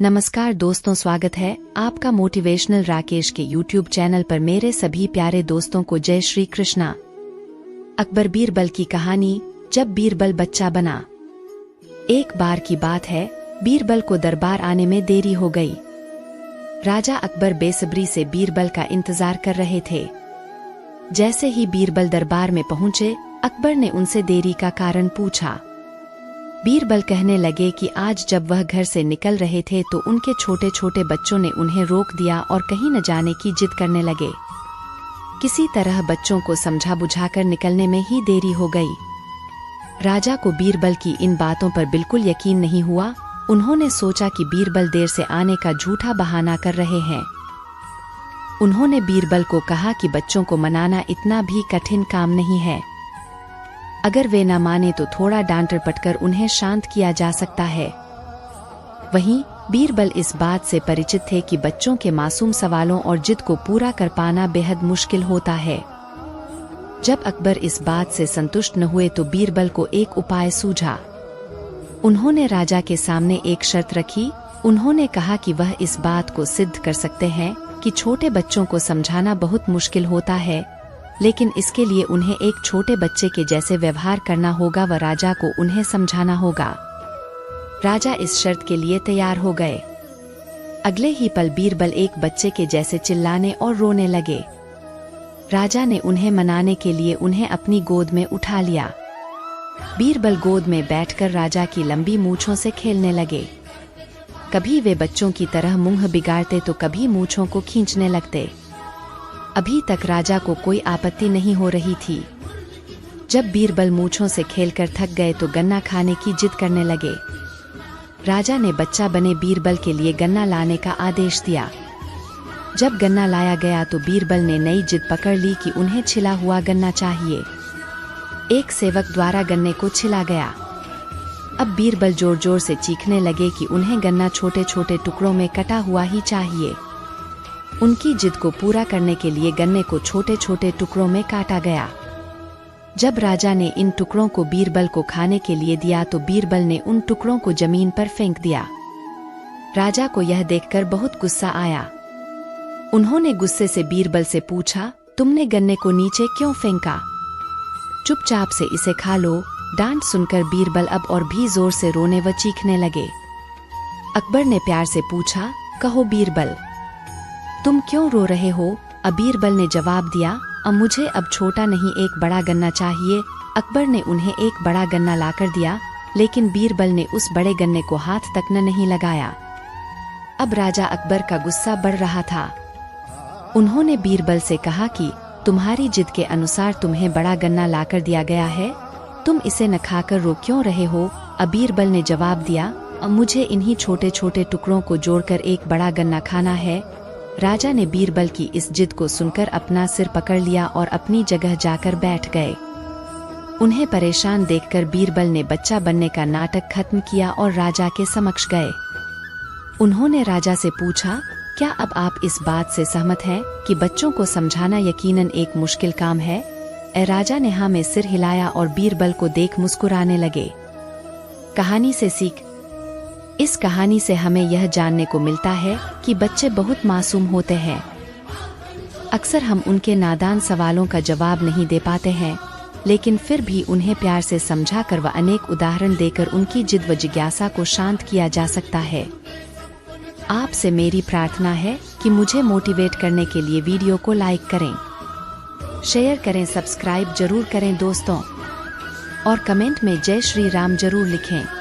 नमस्कार दोस्तों, स्वागत है आपका मोटिवेशनल राकेश के यूट्यूब चैनल पर। मेरे सभी प्यारे दोस्तों को जय श्री कृष्णा। अकबर बीरबल की कहानी, जब बीरबल बच्चा बना। एक बार की बात है, बीरबल को दरबार आने में देरी हो गई। राजा अकबर बेसब्री से बीरबल का इंतजार कर रहे थे। जैसे ही बीरबल दरबार में पहुंचे, अकबर ने उनसे देरी का कारण पूछा। बीरबल कहने लगे कि आज जब वह घर से निकल रहे थे तो उनके छोटे छोटे बच्चों ने उन्हें रोक दिया और कहीं न जाने की जिद करने लगे। किसी तरह बच्चों को समझा बुझाकर निकलने में ही देरी हो गई। राजा को बीरबल की इन बातों पर बिल्कुल यकीन नहीं हुआ। उन्होंने सोचा कि बीरबल देर से आने का झूठा बहाना कर रहे हैं। उन्होंने बीरबल को कहा कि बच्चों को मनाना इतना भी कठिन काम नहीं है। अगर वे न माने तो थोड़ा डांट पटकर उन्हें शांत किया जा सकता है। वहीं बीरबल इस बात से परिचित थे कि बच्चों के मासूम सवालों और जिद को पूरा कर पाना बेहद मुश्किल होता है। जब अकबर इस बात से संतुष्ट न हुए तो बीरबल को एक उपाय सूझा। उन्होंने राजा के सामने एक शर्त रखी। उन्होंने कहा कि वह इस बात को सिद्ध कर सकते हैं कि छोटे बच्चों को समझाना बहुत मुश्किल होता है, लेकिन इसके लिए उन्हें एक छोटे बच्चे के जैसे व्यवहार करना होगा व राजा को उन्हें समझाना होगा। राजा इस शर्त के लिए तैयार हो गए। अगले ही पल बीरबल एक बच्चे के जैसे चिल्लाने और रोने लगे। राजा ने उन्हें मनाने के लिए उन्हें अपनी गोद में उठा लिया। बीरबल गोद में बैठकर राजा की लंबी मूंछों से खेलने लगे। कभी वे बच्चों की तरह मुंह बिगाड़ते तो कभी मूंछों को खींचने लगते। अभी तक राजा को कोई आपत्ति नहीं हो रही थी। जब बीरबल मूंछों से खेलकर थक गए तो गन्ना खाने की जिद करने लगे। राजा ने बच्चा बने बीरबल के लिए गन्ना लाने का आदेश दिया। जब गन्ना लाया गया तो बीरबल ने नई जिद पकड़ ली कि उन्हें छिला हुआ गन्ना चाहिए। एक सेवक द्वारा गन्ने को छिला गया। अब बीरबल जोर जोर से चीखने लगे कि उन्हें गन्ना छोटे छोटे टुकड़ों में कटा हुआ ही चाहिए। उनकी जिद को पूरा करने के लिए गन्ने को छोटे छोटे टुकड़ों में काटा गया। जब राजा ने इन टुकड़ों को बीरबल को खाने के लिए दिया तो बीरबल ने उन टुकड़ों को जमीन पर फेंक दिया। राजा को यह देखकर बहुत गुस्सा आया। उन्होंने गुस्से से बीरबल से पूछा, तुमने गन्ने को नीचे क्यों फेंका? चुपचाप से इसे खा लो। डांट सुनकर बीरबल अब और भी जोर से रोने व चीखने लगे। अकबर ने प्यार से पूछा, कहो बीरबल, तुम क्यों रो रहे हो? बीरबल ने जवाब दिया, मुझे अब छोटा नहीं एक बड़ा गन्ना चाहिए। अकबर ने उन्हें एक बड़ा गन्ना लाकर दिया, लेकिन बीरबल ने उस बड़े गन्ने को हाथ तक न नहीं लगाया। अब राजा अकबर का गुस्सा बढ़ रहा था। उन्होंने बीरबल से कहा कि तुम्हारी जिद के अनुसार तुम्हें बड़ा गन्ना लाकर दिया गया है, तुम इसे न खाकर रो क्यों रहे हो? बीरबल ने जवाब दिया, मुझे इन्हीं छोटे छोटे टुकड़ों को जोड़कर एक बड़ा गन्ना खाना है। राजा ने बीरबल की इस जिद को सुनकर अपना सिर पकड़ लिया और अपनी जगह जाकर बैठ गए। उन्हें परेशान देखकर बीरबल ने बच्चा बनने का नाटक खत्म किया और राजा के समक्ष गए। उन्होंने राजा से पूछा, क्या अब आप इस बात से सहमत हैं कि बच्चों को समझाना यकीनन एक मुश्किल काम है? राजा ने हाँ में सिर हिलाया और बीरबल को देख मुस्कुराने लगे। कहानी से सीख। इस कहानी से हमें यह जानने को मिलता है कि बच्चे बहुत मासूम होते हैं। अक्सर हम उनके नादान सवालों का जवाब नहीं दे पाते हैं, लेकिन फिर भी उन्हें प्यार से समझाकर व अनेक उदाहरण देकर उनकी जिद व जिज्ञासा को शांत किया जा सकता है। आपसे मेरी प्रार्थना है कि मुझे मोटिवेट करने के लिए वीडियो को लाइक करें, शेयर करें, सब्सक्राइब जरूर करें दोस्तों, और कमेंट में जय श्री राम जरूर लिखें।